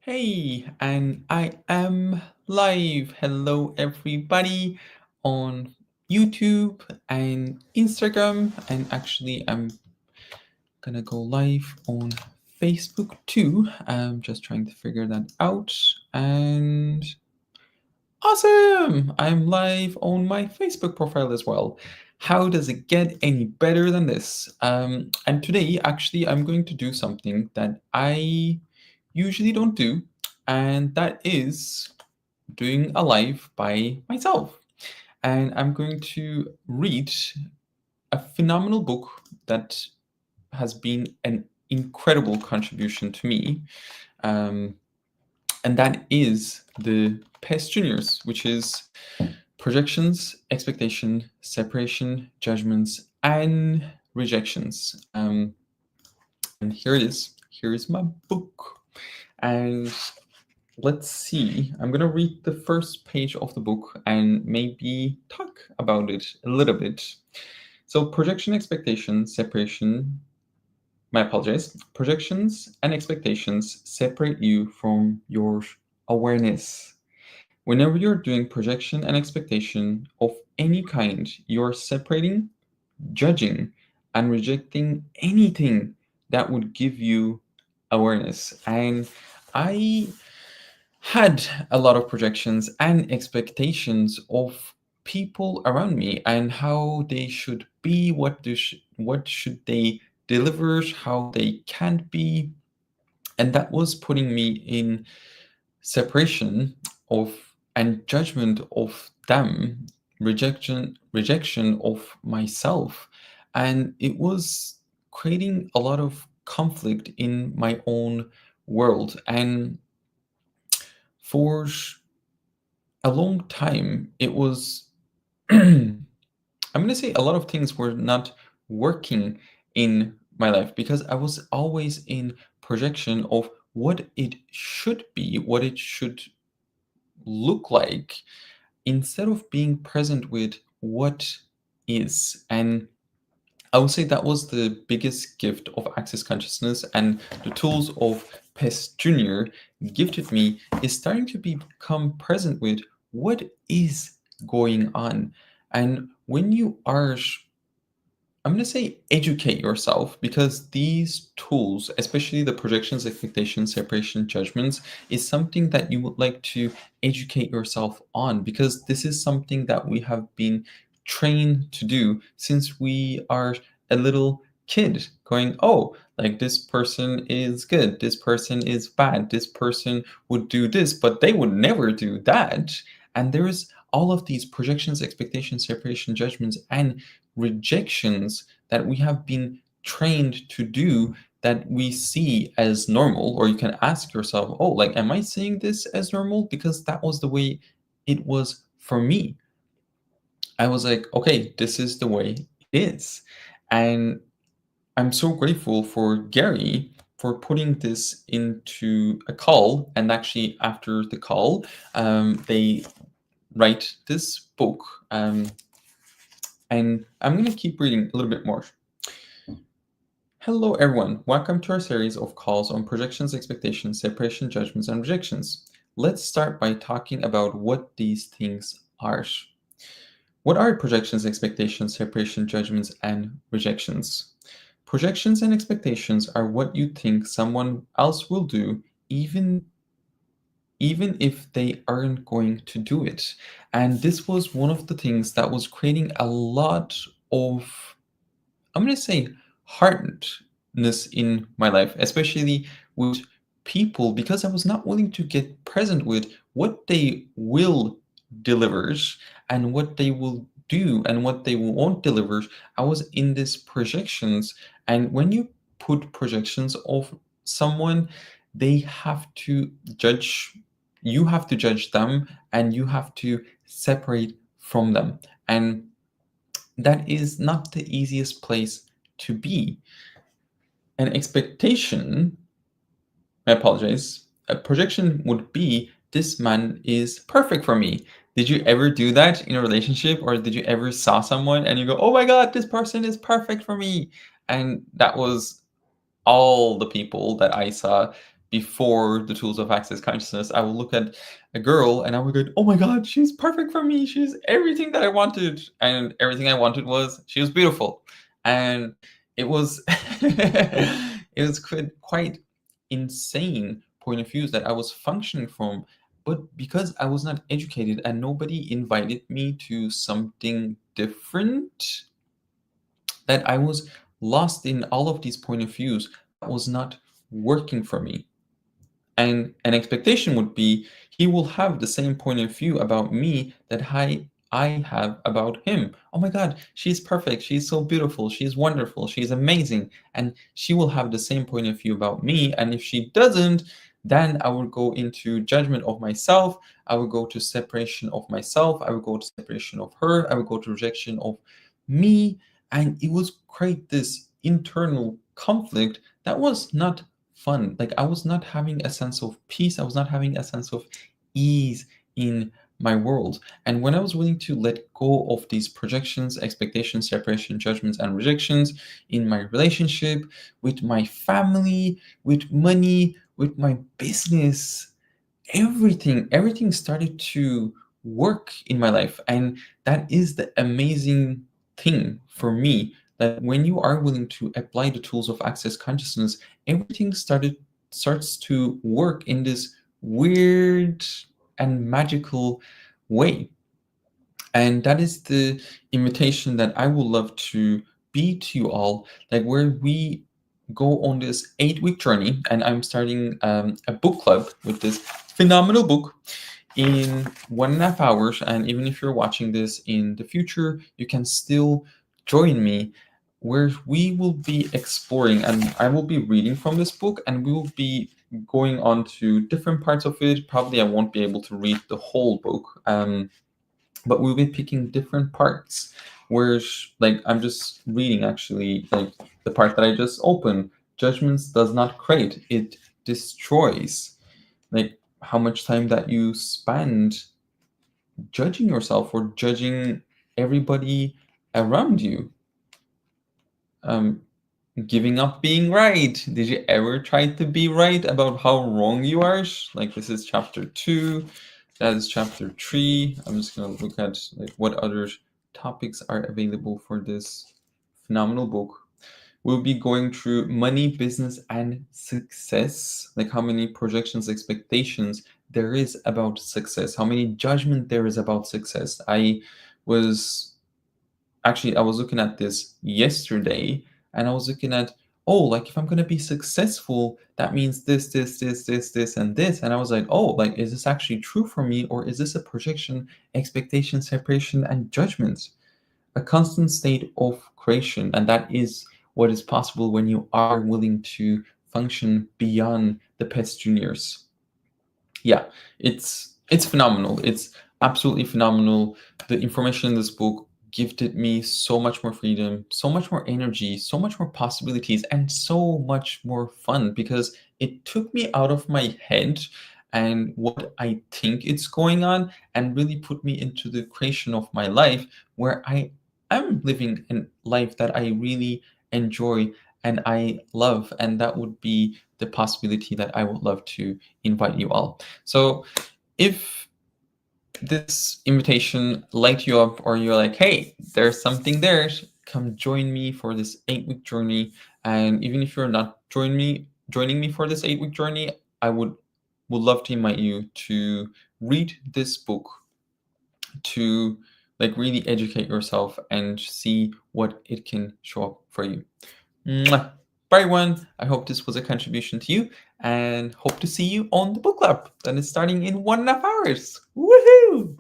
Hey, and I am live. Hello, everybody on YouTube and Instagram. And actually, I'm gonna go live on Facebook too. I'm just trying to figure that out. And awesome! I'm live on my Facebook profile as well. How does it get any better than this? And today, actually, I'm going to do something that I usually don't do, and that is doing a live by myself. And I'm going to read a phenomenal book that has been an incredible contribution to me. Um, and that is the PES Juniors, which is Projections, Expectation, Separation, Judgments, and Rejections. And here it is. Here is my book. And let's see. I'm going to read the first page of the book and maybe talk about it a little bit. So, projection, expectation, separation. My apologies. Projections and expectations separate you from your awareness. Whenever you're doing projection and expectation of any kind, you're separating, judging, and rejecting anything that would give you awareness. And I had a lot of projections and expectations of people around me and how they should be, what should they deliver, how they can't be, and that was putting me in separation of and judgment of them, rejection of myself, and it was creating a lot of conflict in my own world. And for a long time, it was, I'm going to say, a lot of things were not working in my life because I was always in projection of what it should be, what it should look like, instead of being present with what is. And I would say that was the biggest gift of Access Consciousness, and the tools of PES Junior gifted me is starting to become present with what is going on. And when you are, I'm going to say, educate yourself, because these tools, especially the projections, expectations, separation, judgments, is something that you would like to educate yourself on, because this is something that we have been trained to do since we are a little kid, going, oh, like, this person is good, this person is bad, this person would do this, but they would never do that. And there's all of these projections, expectations, separation, judgments, and rejections that we have been trained to do, that we see as normal. Or you can ask yourself, oh, like, am I seeing this as normal? Because that was the way it was for me. I was like, okay, this is the way it is. And I'm so grateful for Gary for putting this into a call. And actually, after the call, they write this book. And I'm going to keep reading a little bit more. Hello, everyone. Welcome to our series of calls on projections, expectations, separation, judgments, and rejections. Let's start by talking about what these things are. What are projections, expectations, separation, judgments, and rejections? Projections and expectations are what you think someone else will do, even if they aren't going to do it. And this was one of the things that was creating a lot of, I'm going to say, hardness in my life, especially with people, because I was not willing to get present with what they will deliver and what they will do and what they won't deliver. I was in these projections. And when you put projections of someone, they have to judge, you have to judge them, and you have to separate from them. And that is not the easiest place to be. An expectation, I apologize, a projection would be, this man is perfect for me. Did you ever do that in a relationship, or did you ever saw someone and you go, oh my God, this person is perfect for me? And that was all the people that I saw before the tools of access consciousness, I will look at a girl and I would go, oh my God, she's perfect for me. She's everything that I wanted. And everything I wanted was she was beautiful. And it was it was quite insane point of views that I was functioning from. But because I was not educated and nobody invited me to something different, that I was lost in all of these point of views that was not working for me. And an expectation would be he will have the same point of view about me that I have about him. Oh my God, she's perfect. She's so beautiful. She's wonderful. She's amazing. And she will have the same point of view about me. And if she doesn't, then I would go into judgment of myself. I would go to separation of myself. I would go to separation of her. I would go to rejection of me. And it was create this internal conflict that was not fun. Like I was not having a sense of peace. I was not having a sense of ease in my world. And when I was willing to let go of these projections, expectations, separation, judgments, and rejections in my relationship, with my family, with money, with my business, everything started to work in my life. And that is the amazing thing for me, that when you are willing to apply the tools of access consciousness, everything starts to work in this weird and magical way. And that is the invitation that I would love to be to you all, like where we go on this 8-week journey. And I'm starting a book club with this phenomenal book in 1.5 hours. And even if you're watching this in the future, you can still join me, where we will be exploring, and I will be reading from this book, and we will be going on to different parts of it. Probably I won't be able to read the whole book, but we'll be picking different parts where like I'm just reading actually, like the part that I just opened. Judgments does not create, it destroys. Like how much time that you spend judging yourself or judging everybody around you. um Giving up being right. Did you ever try to be right about how wrong you are? Like this is chapter 2, that is chapter 3. I'm just gonna look at like what other topics are available for this phenomenal book. We'll be going through money, business, and success. Like how many projections, expectations there is about success, how many judgment there is about success. Was I was looking at this yesterday, and I was looking at, oh, like if I'm gonna be successful, that means this, and this. And I was like, oh, like is this actually true for me, or is this a projection, expectation, separation, and judgment? A constant state of creation, and that is what is possible when you are willing to function beyond the pets juniors. Yeah, it's phenomenal. It's absolutely phenomenal. The information in this book gifted me so much more freedom, so much more energy, so much more possibilities, and so much more fun, because it took me out of my head and what I think it's going on, and really put me into the creation of my life, where I am living a life that I really enjoy and I love. And that would be the possibility that I would love to invite you all. So if this invitation light you up, or you're like, hey, there's something there, come join me for this 8-week journey. And even if you're not joining me for this 8-week journey, I would love to invite you to read this book, to like really educate yourself and see what it can show up for you. Mwah. Bye, everyone. I hope this was a contribution to you, and hope to see you on the book club that is starting in 1.5 hours. Woohoo!